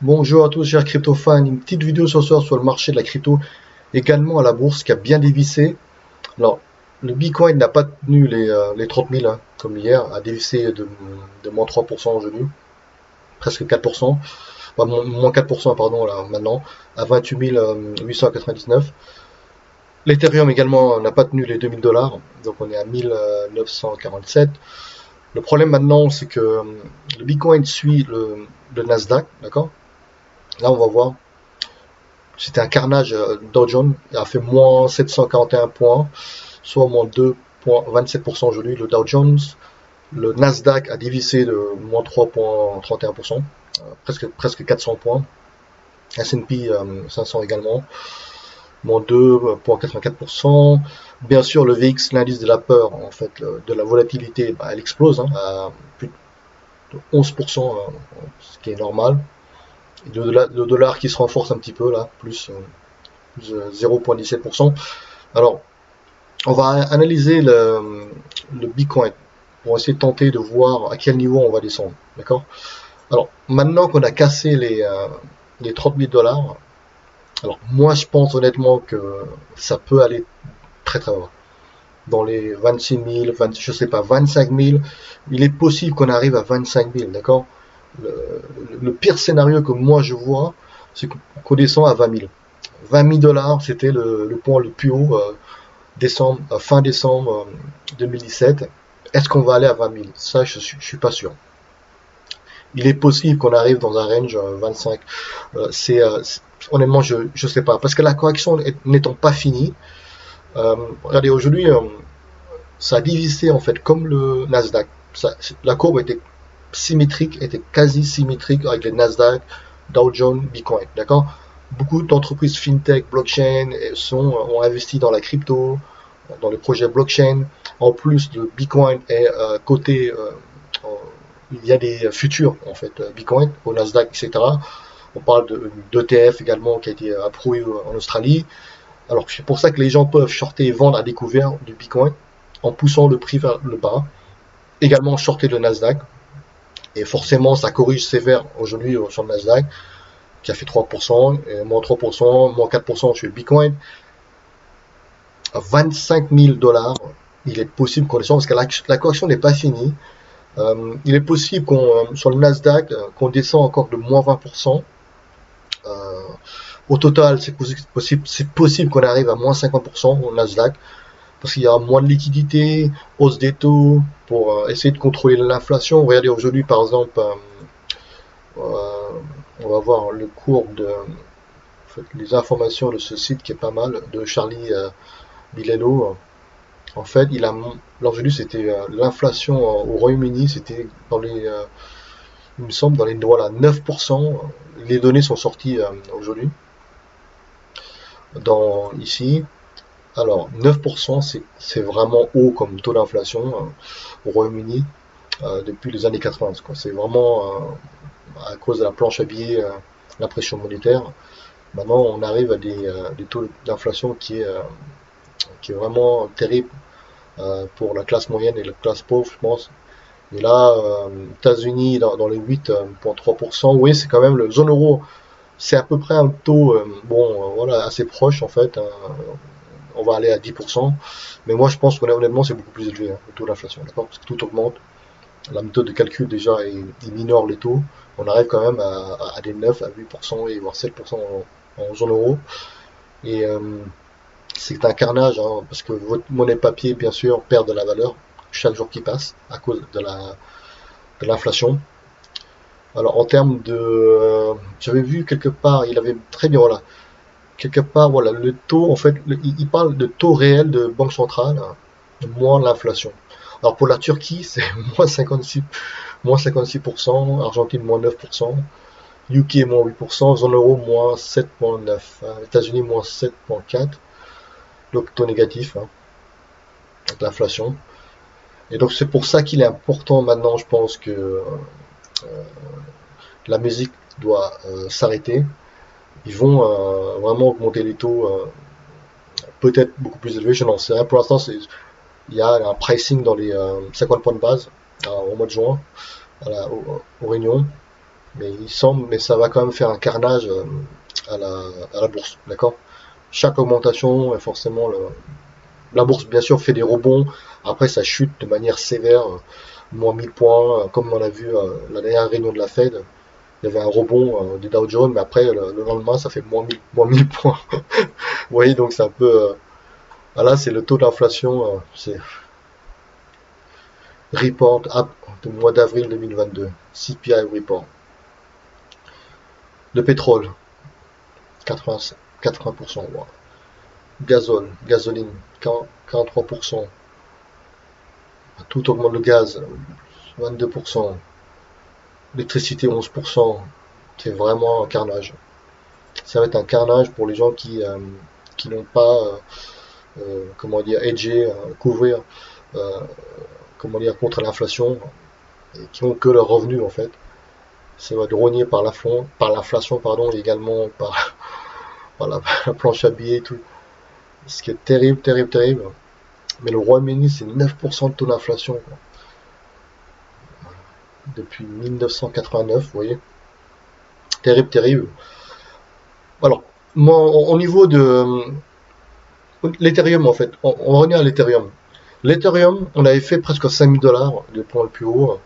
Bonjour à tous chers crypto fans, une petite vidéo ce soir sur le marché de la crypto, également à la bourse qui a bien dévissé. Alors, le Bitcoin n'a pas tenu les 30 000 hein, comme hier, a dévissé de moins 3% aujourd'hui, presque 4%, enfin, moins 4% pardon là maintenant, à 28 899. L'Ethereum également n'a pas tenu les 2000 dollars, donc on est à 1947. Le problème maintenant c'est que le Bitcoin suit le Nasdaq, d'accord. Là on va voir. C'était un carnage. Dow Jones a fait moins 741 points, soit moins 2,27% aujourd'hui. Le Dow Jones, le Nasdaq a dévissé de moins 3,31%, presque 400 points. S&P 500 également, moins 2,84%. Bien sûr, le VX, l'indice de la peur, en fait, de la volatilité, elle explose à plus de 11%, ce qui est normal. Et le dollar qui se renforce un petit peu là, plus 0,17%. Alors, on va analyser le Bitcoin pour essayer de tenter de voir à quel niveau on va descendre. D'accord. Alors, maintenant qu'on a cassé les 30 000 dollars, alors moi je pense honnêtement que ça peut aller très très bas. Dans les 26 000, 20, je sais pas, 25 000, il est possible qu'on arrive à 25 000, d'accord. Le pire scénario que moi je vois, c'est qu'on descend à 20 000. 20 000 dollars, c'était le point le plus haut fin décembre 2017. Est-ce qu'on va aller à 20 000? Ça, je suis pas sûr. Il est possible qu'on arrive dans un range 25. Honnêtement, je sais pas. Parce que la correction n'étant pas finie, regardez, aujourd'hui, ça a divisé en fait comme le Nasdaq. La courbe était symétrique, était quasi symétrique avec les Nasdaq, Dow Jones, Bitcoin. D'accord. Beaucoup d'entreprises fintech, blockchain ont investi dans la crypto, dans les projets blockchain. En plus, le Bitcoin est coté, il y a des futurs en fait Bitcoin au Nasdaq, etc. On parle d'ETF également qui a été approuvé en Australie. Alors c'est pour ça que les gens peuvent shorter et vendre à découvert du Bitcoin en poussant le prix vers le bas. Également shorter le Nasdaq. Et forcément, ça corrige sévère aujourd'hui sur le Nasdaq, qui a fait 3%, et moins 3%, moins 4% sur le Bitcoin. À 25 000 dollars, il est possible qu'on descende, parce que la correction n'est pas finie. Il est possible sur le Nasdaq, qu'on descend encore de moins 20%. Euh, Au total, c'est possible qu'on arrive à moins 50% au Nasdaq, parce qu'il y a moins de liquidité, hausse des taux, pour essayer de contrôler l'inflation. Regardez aujourd'hui, par exemple, euh, on va voir le cours en fait, les informations de ce site qui est pas mal, de Charlie Bilello. En fait, aujourd'hui, c'était l'inflation au Royaume-Uni, c'était il me semble, dans les voilà, 9%. Les données sont sorties aujourd'hui, ici. Alors, 9%, c'est vraiment haut comme taux d'inflation au Royaume-Uni depuis les années 80. C'est vraiment à cause de la planche à billets, la pression monétaire. Maintenant, on arrive à des taux d'inflation qui est vraiment terrible pour la classe moyenne et la classe pauvre, je pense. Et là, États-Unis dans les 8,3%, oui, c'est quand même le zone euro. C'est à peu près un taux, voilà, assez proche en fait. On va aller à 10%. Mais moi, je pense qu'honnêtement, c'est beaucoup plus élevé, hein, le taux d'inflation, d'accord? Parce que tout augmente. La méthode de calcul déjà il minore les taux. On arrive quand même à des 9 à 8% et voire 7% en zone euro. Et c'est un carnage, hein, parce que votre monnaie papier, bien sûr, perd de la valeur chaque jour qui passe à cause de l'inflation. Alors en termes j'avais vu quelque part, il avait très bien, voilà, quelque part, voilà, le taux, en fait, il parle de taux réel de banque centrale, hein, moins l'inflation. Alors pour la Turquie, c'est moins 56%, Argentine moins 9%, UK moins 8%, zone euro moins 7,9%, États-Unis moins 7,4%, donc taux négatif, hein, avec l'inflation. Et donc c'est pour ça qu'il est important maintenant, je pense que la musique doit s'arrêter. Ils vont vraiment augmenter les taux, peut-être beaucoup plus élevés, je n'en sais rien. Pour l'instant, il y a un pricing dans les 50 points de base au mois de juin, aux réunions. mais ça va quand même faire un carnage à la bourse, d'accord? Chaque augmentation, forcément, la bourse, bien sûr, fait des rebonds. Après, ça chute de manière sévère, moins 1000 points, comme on a vu la dernière réunion de la Fed. Il y avait un rebond du Dow Jones, mais après, le lendemain, ça fait moins 1000 points. Vous voyez, donc c'est un peu. Là, c'est le taux d'inflation, c'est report du mois d'avril 2022, CPI report. Le pétrole, 80, 80%. Wow. Gasoline, 43%. Tout augmente, le gaz, 22%. L'électricité, 11%. C'est vraiment un carnage. Ça va être un carnage pour les gens qui n'ont pas, comment dire, hedgé, couvrir, euh, comment dire, contre l'inflation, et qui ont que leurs revenus en fait. Ça va être rogné par l'inflation, pardon, et également par la planche à billets et tout. Ce qui est terrible, terrible, terrible. Mais le Royaume-Uni, c'est 9% de taux d'inflation depuis 1989, vous voyez. Terrible, terrible. Alors, moi, au niveau de l'Ethereum, en fait, on revient à l'Ethereum. L'Ethereum, on avait fait presque 5000 dollars, le point le plus haut.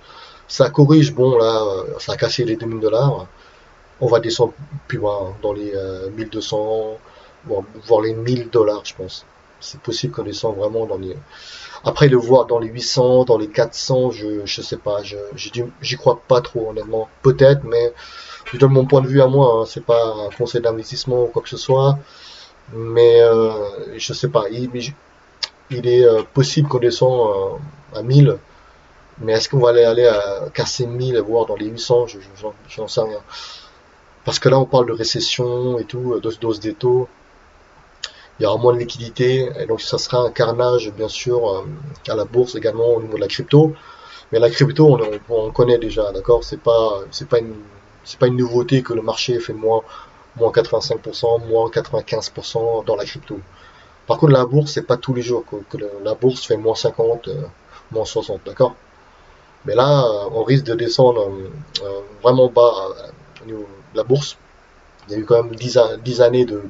Ça corrige, bon, là, ça a cassé les 2000 dollars. On va descendre plus bas, dans les 1200, voire les 1000 dollars, je pense. C'est possible qu'on descende vraiment dans les. Après, le voir dans les 800, dans les 400, je sais pas, j'y crois pas trop, honnêtement. Peut-être, mais je donne mon point de vue à moi, hein. C'est pas un conseil d'investissement ou quoi que ce soit. Mais je sais pas, il est possible qu'on descend à 1000, mais est-ce qu'on va aller à casser 1000, voire dans les 800, j'en sais rien. Parce que là, on parle de récession et tout, d'hausse des taux, il y aura moins de liquidité, et donc ça sera un carnage, bien sûr, à la bourse également au niveau de la crypto. Mais la crypto, on connaît déjà, d'accord? C'est pas une nouveauté que le marché fait moins 85%, moins 95% dans la crypto. Par contre, la bourse, c'est pas tous les jours que la bourse fait moins 50, moins 60, d'accord? Mais là, on risque de descendre vraiment bas au niveau de la bourse. Il y a eu quand même 10 années de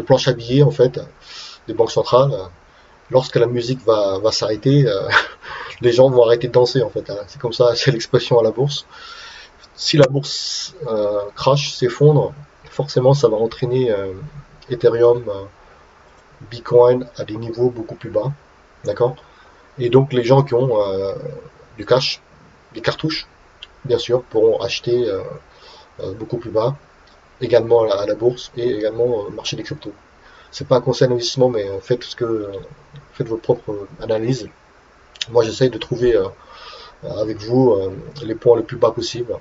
planche à billets, en fait, des banques centrales. Lorsque la musique va s'arrêter, les gens vont arrêter de danser, en fait, hein. C'est comme ça, c'est l'expression à la bourse. Si la bourse crash, s'effondre, forcément, ça va entraîner Ethereum, Bitcoin à des niveaux beaucoup plus bas, d'accord? Et donc les gens qui ont du cash, des cartouches, bien sûr, pourront acheter beaucoup plus bas, également à la bourse et également au marché des cryptos. C'est pas un conseil d'investissement, mais faites votre propre analyse. Moi, j'essaye de trouver avec vous les points les plus bas possibles,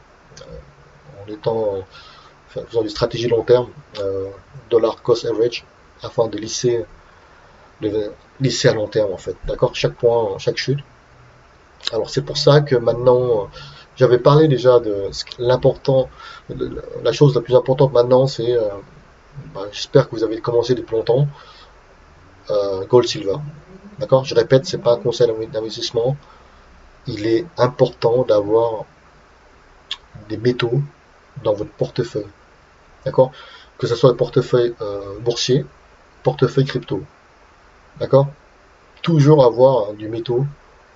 en faisant des stratégies long terme, dollar cost average, afin de lisser à long terme en fait. D'accord? Chaque point, chaque chute. Alors c'est pour ça que maintenant, j'avais parlé déjà de l'important, la chose la plus importante maintenant, c'est, j'espère que vous avez commencé depuis longtemps, gold silver. D'accord? Je répète, c'est pas un conseil d'investissement. Il est important d'avoir des métaux dans votre portefeuille. D'accord? Que ce soit le portefeuille boursier, portefeuille crypto. D'accord? Toujours avoir du métaux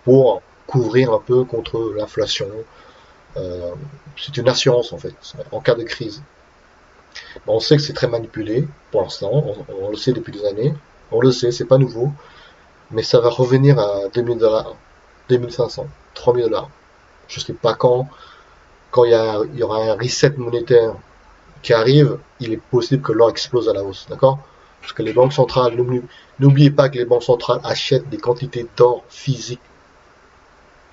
pour couvrir un peu contre l'inflation. Euh, c'est une assurance en fait, en cas de crise. On sait que c'est très manipulé pour l'instant, on le sait depuis des années, on le sait, c'est pas nouveau, mais ça va revenir à 2000 dollars, 2500, 3000 dollars. Je sais pas quand il y aura un reset monétaire qui arrive, il est possible que l'or explose à la hausse, d'accord? Parce que les banques centrales, n'oubliez pas que les banques centrales achètent des quantités d'or physique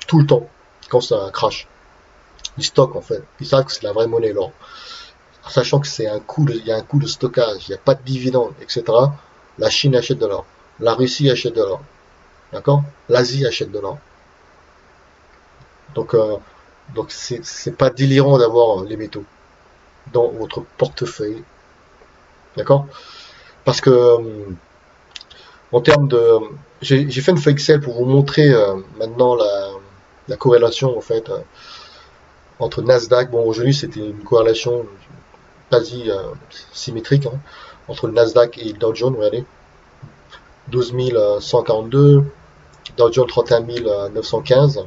tout le temps quand ça crache. Ils stockent en fait. Ils savent que c'est la vraie monnaie l'or. Sachant que il y a un coût de stockage, il n'y a pas de dividendes, etc. La Chine achète de l'or. La Russie achète de l'or. D'accord? L'Asie achète de l'or. Donc, c'est pas délirant d'avoir les métaux dans votre portefeuille. D'accord? Parce que, en termes de. J'ai fait une feuille Excel pour vous montrer maintenant la corrélation, en fait. entre Nasdaq, bon aujourd'hui c'était une corrélation quasi symétrique, hein, entre le Nasdaq et le Dow Jones, regardez, 12 142, Dow Jones 31 915,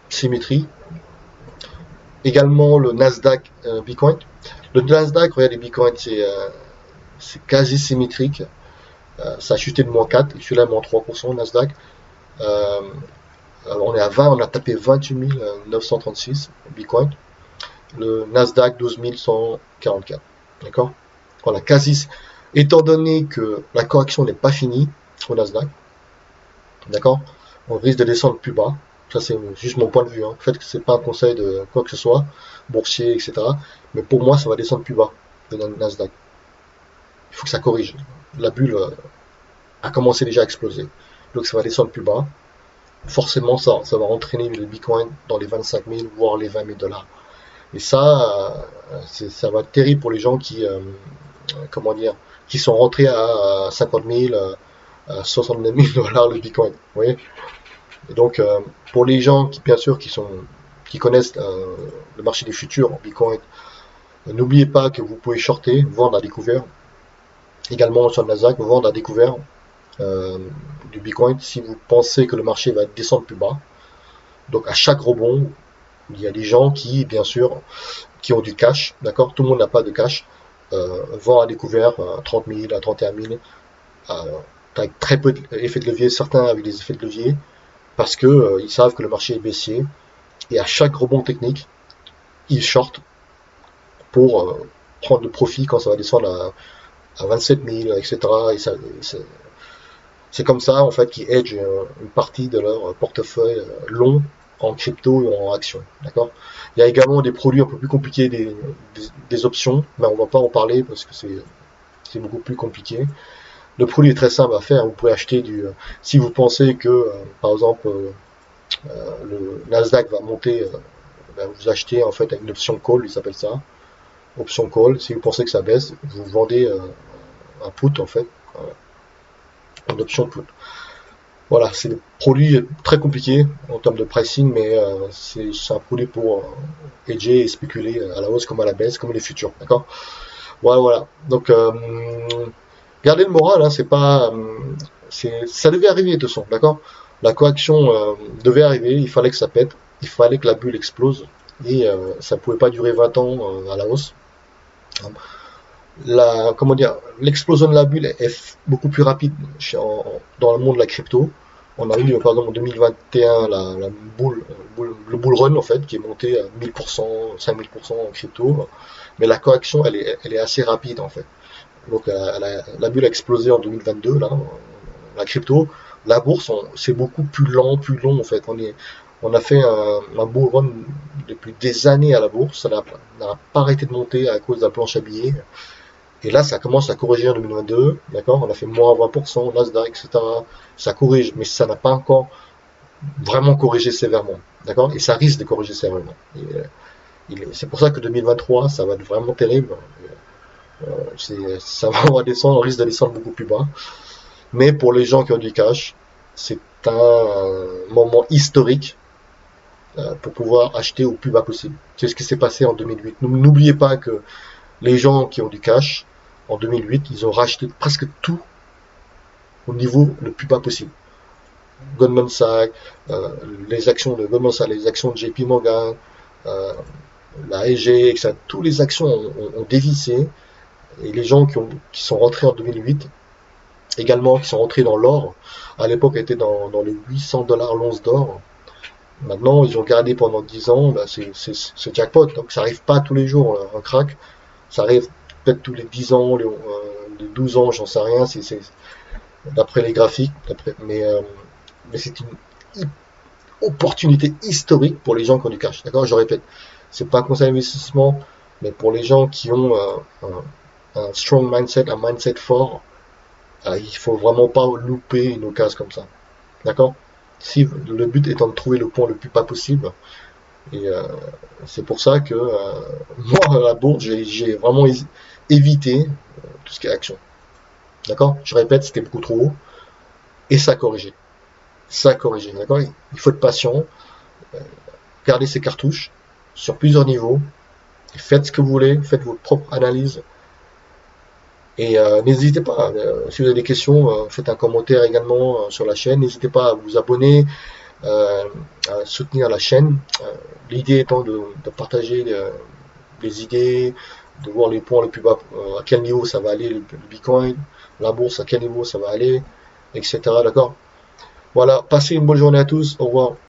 symétrie. Également le Nasdaq Bitcoin. Le Nasdaq, regardez, Bitcoin, c'est quasi symétrique. Ça a chuté de moins 4, et celui-là moins 3%, Nasdaq. Euh, on est à 20, on a tapé 28 936 Bitcoin. Le Nasdaq 12 144. D'accord. Voilà, quasi. Étant donné que la correction n'est pas finie au Nasdaq, d'accord, on risque de descendre plus bas. Ça, c'est juste mon point de vue. Hein. En fait, c'est pas un conseil de quoi que ce soit, boursier, etc. Mais pour moi, ça va descendre plus bas, le Nasdaq. Il faut que ça corrige. La bulle a commencé déjà à exploser. Donc, ça va descendre plus bas. Forcément, ça va entraîner le Bitcoin dans les 25 000, voire les 20 000 dollars. Et ça, ça va être terrible pour les gens comment dire, qui sont rentrés à 50 000, à 69 000 dollars le Bitcoin. Vous voyez. Et donc, pour les gens qui, bien sûr, qui connaissent le marché des futurs en Bitcoin, n'oubliez pas que vous pouvez shorter, vendre à découvert. Également sur le Nasdaq, vendre à découvert du Bitcoin si vous pensez que le marché va descendre plus bas. Donc, à chaque rebond, il y a des gens qui, bien sûr, qui ont du cash, d'accord. Tout le monde n'a pas de cash. Vend à découvert 30 000 à 31 000 avec très peu d'effets de levier, certains avec des effets de levier, parce que ils savent que le marché est baissier, et à chaque rebond technique, ils shortent pour prendre le profit quand ça va descendre à 27 000, etc. Et c'est comme ça en fait qu'ils hedgent une partie de leur portefeuille long en crypto et en action. D'accord. Il y a également des produits un peu plus compliqués, des options, mais on va pas en parler parce que c'est beaucoup plus compliqué. Le produit est très simple à faire. Vous pouvez acheter si vous pensez que, par exemple, le Nasdaq va monter, ben, vous achetez en fait une option call, il s'appelle ça, option call. Si vous pensez que ça baisse, vous vendez un put en fait, une option put. Voilà, c'est des produits très compliqués en termes de pricing, mais c'est un produit pour hedger et spéculer à la hausse comme à la baisse, comme les futurs, d'accord. Voilà, voilà. Donc, gardez le moral, hein, c'est pas, ça devait arriver de toute façon, d'accord. La correction devait arriver, il fallait que ça pète, il fallait que la bulle explose, et ça pouvait pas durer 20 ans à la hausse. Comment dire, l'explosion de la bulle est beaucoup plus rapide dans le monde de la crypto. On a eu par exemple en 2021 la le bull run en fait qui est monté à 1000%, 5000% en crypto, mais la correction elle est assez rapide en fait. Donc la bulle a explosé en 2022 là, la crypto, la bourse c'est beaucoup plus lent, plus long en fait. On a fait un bull run depuis des années à la bourse, ça n'a pas arrêté de monter à cause de la planche à billets. Et là, ça commence à corriger en 2022, d'accord. On a fait moins 20%, Nasdaq, etc. Ça corrige, mais ça n'a pas encore vraiment corrigé sévèrement, d'accord. Et ça risque de corriger sévèrement. C'est pour ça que 2023, ça va être vraiment terrible. Ça va descendre, on risque de descendre beaucoup plus bas. Mais pour les gens qui ont du cash, c'est un moment historique pour pouvoir acheter au plus bas possible. C'est ce qui s'est passé en 2008. N'oubliez pas que les gens qui ont du cash, en 2008, ils ont racheté presque tout au niveau le plus bas possible. Goldman Sachs, les actions de Goldman Sachs, les actions de JP Morgan, la SG, etc. Toutes les actions ont dévissé. Et les gens qui sont rentrés en 2008, également qui sont rentrés dans l'or, à l'époque étaient dans les 800 $ l'once d'or. Maintenant, ils ont gardé pendant 10 ans, bah, c'est jackpot. Donc ça arrive pas tous les jours, un crack. Ça arrive peut-être tous les 10 ans, les 12 ans, j'en sais rien, d'après les graphiques. Mais c'est une opportunité historique pour les gens qui ont du cash. D'accord. Je répète, c'est pas un conseil d'investissement, mais pour les gens qui ont un strong mindset, un mindset fort, il faut vraiment pas louper une occasion comme ça. D'accord. Si le but étant de trouver le point le plus bas possible, et c'est pour ça que moi, à la bourse, j'ai vraiment évité tout ce qui est action. D'accord. Je répète, c'était beaucoup trop haut, et ça a corrigé. Ça a corrigé, d'accord. Il faut être patient, garder ses cartouches, sur plusieurs niveaux. Faites ce que vous voulez, faites votre propre analyse. Et n'hésitez pas, si vous avez des questions, faites un commentaire également sur la chaîne. N'hésitez pas à vous abonner, euh, à soutenir la chaîne. L'idée étant de partager les idées, de voir les points les plus bas, à quel niveau ça va aller le Bitcoin, la bourse à quel niveau ça va aller, etc. D'accord? Voilà, passez une bonne journée à tous. Au revoir.